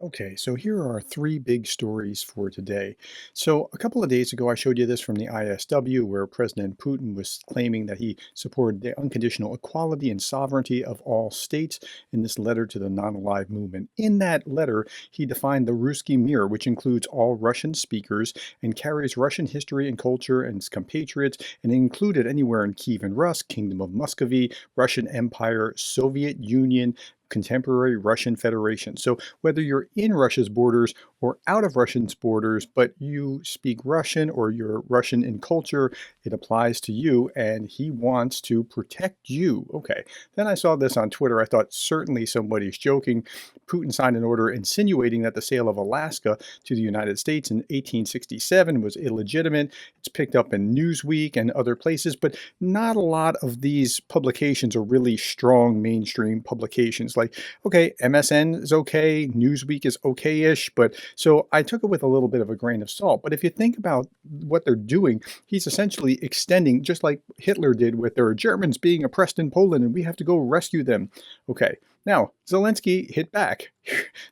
Okay, so here are our three big stories for today. So, a couple of days ago, I showed you this from the ISW, where President Putin was claiming that he supported the unconditional equality and sovereignty of all states in this letter to the non alive movement. In that letter, he defined the Ruski Mir, which includes all Russian speakers and carries Russian history and culture and its compatriots, and included anywhere in Kievan Rus, Kingdom of Muscovy, Russian Empire, Soviet Union, contemporary Russian Federation. So whether you're in Russia's borders or out of Russia's borders, but you speak Russian or you're Russian in culture, it applies to you, and he wants to protect you. Okay. Then I saw this on Twitter. I thought certainly somebody's joking. Putin signed an order insinuating that the sale of Alaska to the United States in 1867 was illegitimate. It's picked up in Newsweek and other places, but not a lot of these publications are really strong mainstream publications. Like, okay, MSN is okay, Newsweek is okay-ish, but so I took it with a little bit of a grain of salt. But if you think about what they're doing, he's essentially extending, just like Hitler did with there are Germans being oppressed in Poland and we have to go rescue them. Okay, now Zelensky hit back.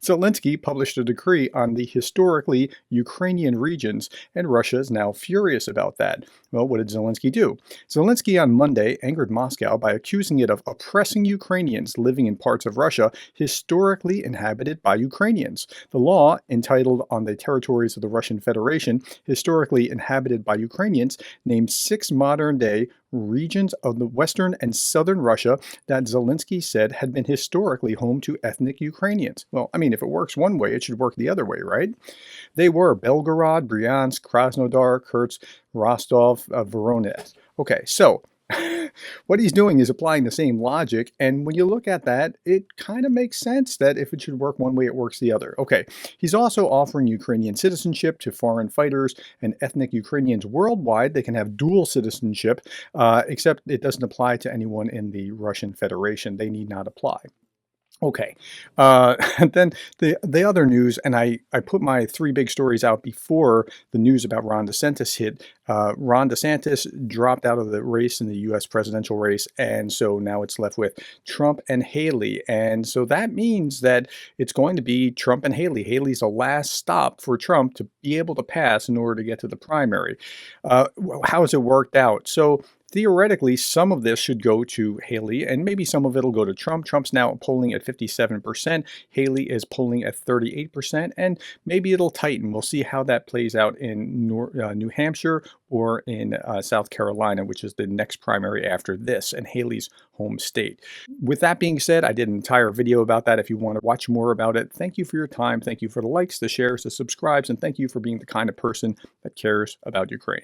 Zelensky published a decree on the historically Ukrainian regions, and Russia is now furious about that. Well, what did Zelensky do? Zelensky on Monday angered Moscow by accusing it of oppressing Ukrainians living in parts of Russia historically inhabited by Ukrainians. The law, entitled On the Territories of the Russian Federation, historically inhabited by Ukrainians, named 6 modern-day regions of the western and southern Russia that Zelensky said had been historically home to ethnic Ukrainians. Well, I mean, if it works one way, it should work the other way, right? They were Belgorod, Bryansk, Krasnodar, Kursk, Rostov, Voronezh. Okay, so what he's doing is applying the same logic, and when you look at that, it kind of makes sense that if it should work one way, it works the other. Okay, he's also offering Ukrainian citizenship to foreign fighters and ethnic Ukrainians worldwide. They can have dual citizenship, except it doesn't apply to anyone in the Russian Federation. They need not apply. Okay. And then the other news, and I put my three big stories out before the news about Ron DeSantis hit. Ron DeSantis dropped out of the race in the U.S. presidential race, and so now it's left with Trump and Haley. And so that means that it's going to be Trump and Haley. Haley's the last stop for Trump to be able to pass in order to get to the primary. How has it worked out? So theoretically, some of this should go to Haley, and maybe some of it will go to Trump. Trump's now polling at 57%. Haley is polling at 38%, and maybe it'll tighten. We'll see how that plays out in New Hampshire or in South Carolina, which is the next primary after this, and Haley's home state. With that being said, I did an entire video about that. If you want to watch more about it, thank you for your time. Thank you for the likes, the shares, the subscribes, and thank you for being the kind of person that cares about Ukraine.